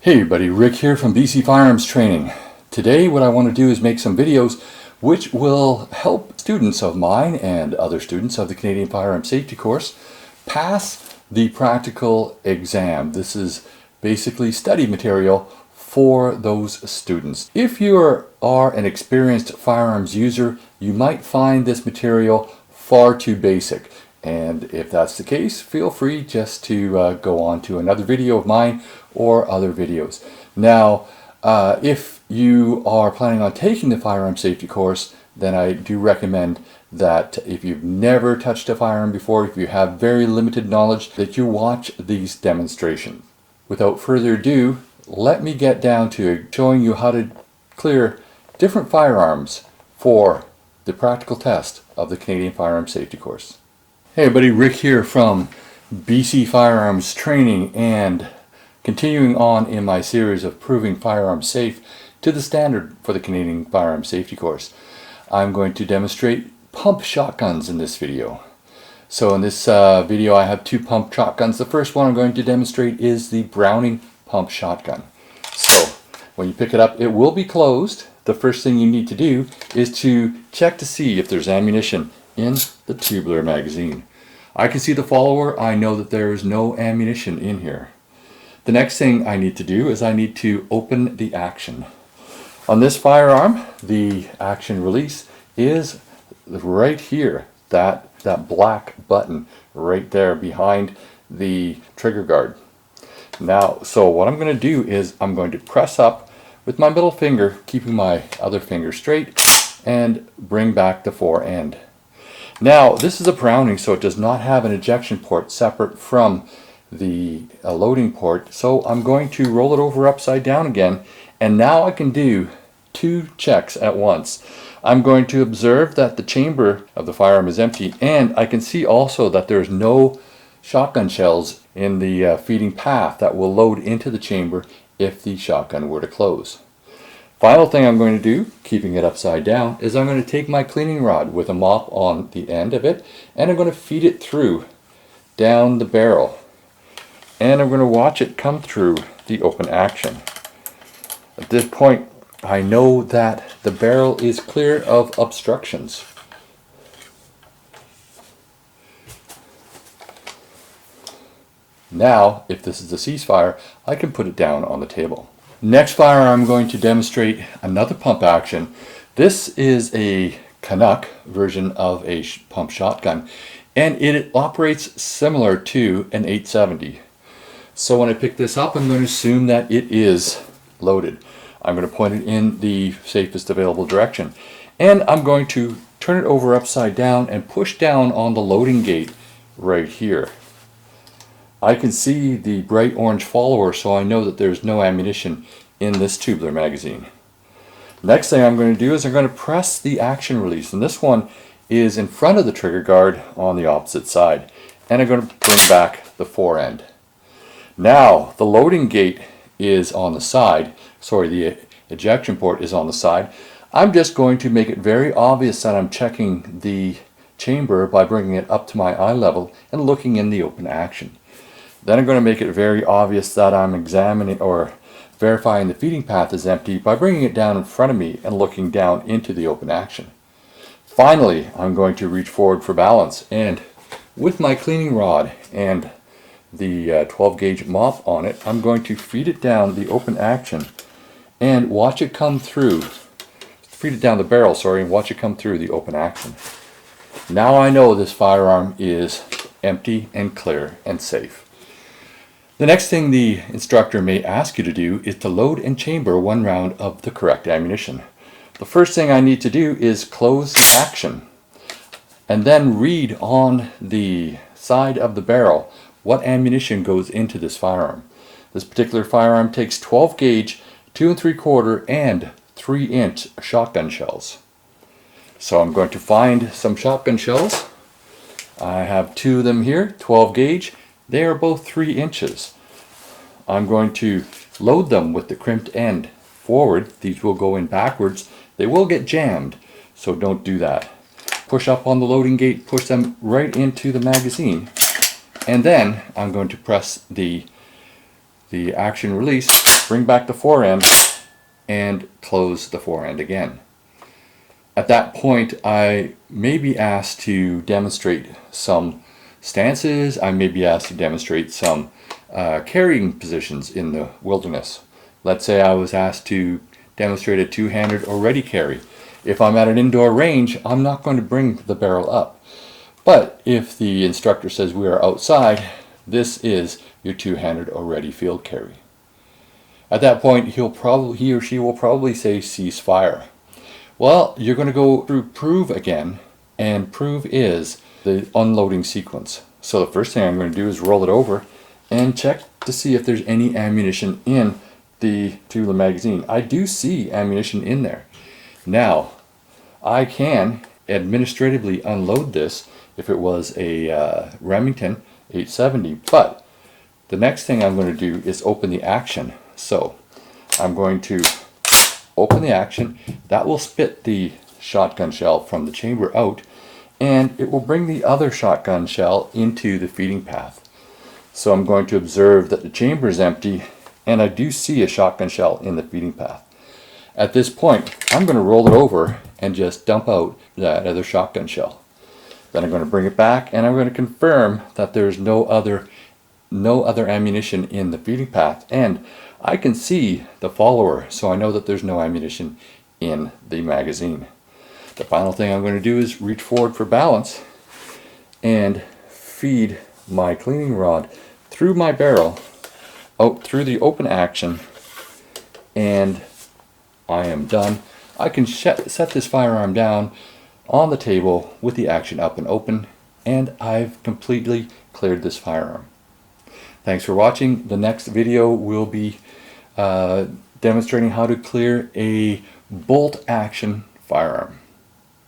Hey everybody, Rick here from BC Firearms Training. Today what I want to do is make some videos which will help students of mine and other students of the Canadian Firearms Safety Course pass the practical exam. This is basically study material for those students. If you are an experienced firearms user, you might find this material far too basic. And if that's the case, feel free just to go on to another video of mine or other videos. Now, if you are planning on taking the firearms safety course, then I do recommend that if you've never touched a firearm before, if you have very limited knowledge, that you watch these demonstrations. Without further ado, let me get down to showing you how to clear different firearms for the practical test of the Canadian Firearms Safety Course. Hey everybody, Rick here from BC Firearms Training, and continuing on in my series of proving firearms safe to the standard for the Canadian Firearms Safety Course. I'm going to demonstrate pump shotguns in this video. So in this video I have two pump shotguns. The first one I'm going to demonstrate is the Browning pump shotgun. So when you pick it up, it will be closed. The first thing you need to do is to check to see if there's ammunition in the tubular magazine. I can see the follower. I know that there is no ammunition in here. The next thing I need to do is I need to open the action. On this firearm, the action release is right here, that black button right there behind the trigger guard. Now, so what I'm going to do is I'm going to press up with my middle finger, keeping my other finger straight, and bring back the fore end. Now, this is a Browning, so it does not have an ejection port separate from the loading port. So I'm going to roll it over upside down again, and now I can do two checks at once. I'm going to observe that the chamber of the firearm is empty, and I can see also that there's no shotgun shells in the feeding path that will load into the chamber if the shotgun were to close. Final thing I'm going to do, keeping it upside down, is I'm going to take my cleaning rod with a mop on the end of it, and I'm going to feed it through down the barrel. And I'm going to watch it come through the open action. At this point, I know that the barrel is clear of obstructions. Now, if this is a ceasefire, I can put it down on the table. Next firearm I'm going to demonstrate another pump action. This is a Canuck version of a pump shotgun, and it operates similar to an 870. So when I pick this up, I'm going to assume that it is loaded. I'm going to point it in the safest available direction, and I'm going to turn it over upside down and push down on the loading gate right here. I can see the bright orange follower, so I know that there's no ammunition in this tubular magazine. Next thing I'm going to do is I'm going to press the action release, and this one is in front of the trigger guard on the opposite side, and I'm going to bring back the fore end. Now the loading gate is on the side, the ejection port is on the side. I'm just going to make it very obvious that I'm checking the chamber by bringing it up to my eye level and looking in the open action. Then I'm going to make it very obvious that I'm examining or verifying the feeding path is empty by bringing it down in front of me and looking down into the open action. Finally, I'm going to reach forward for balance, and with my cleaning rod and the 12 gauge mop on it, I'm going to feed it down the open action and watch it come through. Feed it down the barrel, and watch it come through the open action. Now I know this firearm is empty and clear and safe. The next thing the instructor may ask you to do is to load and chamber one round of the correct ammunition. The first thing I need to do is close the action and then read on the side of the barrel what ammunition goes into this firearm. This particular firearm takes 12 gauge, 2 3/4 and 3-inch shotgun shells. So I'm going to find some shotgun shells. I have two of them here, 12 gauge. They are both 3 inches. I'm going to load them with the crimped end forward. These will go in backwards. They will get jammed, so don't do that. Push up on the loading gate, push them right into the magazine, and then I'm going to press the the action release, bring back the forend, and close the forend again. At that point, I may be asked to demonstrate some stances. I may be asked to demonstrate some carrying positions in the wilderness. Let's say I was asked to demonstrate a two-handed or ready carry. If I'm at an indoor range, I'm not going to bring the barrel up. But if the instructor says we are outside, this is your two-handed or ready field carry. At that point, he or she will probably say cease fire. Well, you're going to go through prove again, and prove is the unloading sequence. So the first thing I'm going to do is roll it over and check to see if there's any ammunition in the magazine. I do see ammunition in there. Now, I can administratively unload this if it was a Remington 870, but the next thing I'm going to do is open the action. So I'm going to open the action. That will spit the shotgun shell from the chamber out, and it will bring the other shotgun shell into the feeding path. So I'm going to observe that the chamber is empty, and I do see a shotgun shell in the feeding path. At this point, I'm going to roll it over and just dump out that other shotgun shell. Then I'm going to bring it back, and I'm going to confirm that there's no other ammunition in the feeding path, and I can see the follower, so I know that there's no ammunition in the magazine. The final thing I'm going to do is reach forward for balance and feed my cleaning rod through my barrel, out through the open action, and I am done. I can set this firearm down on the table with the action up and open, and I've completely cleared this firearm. Thanks for watching. The next video will be demonstrating how to clear a bolt action firearm.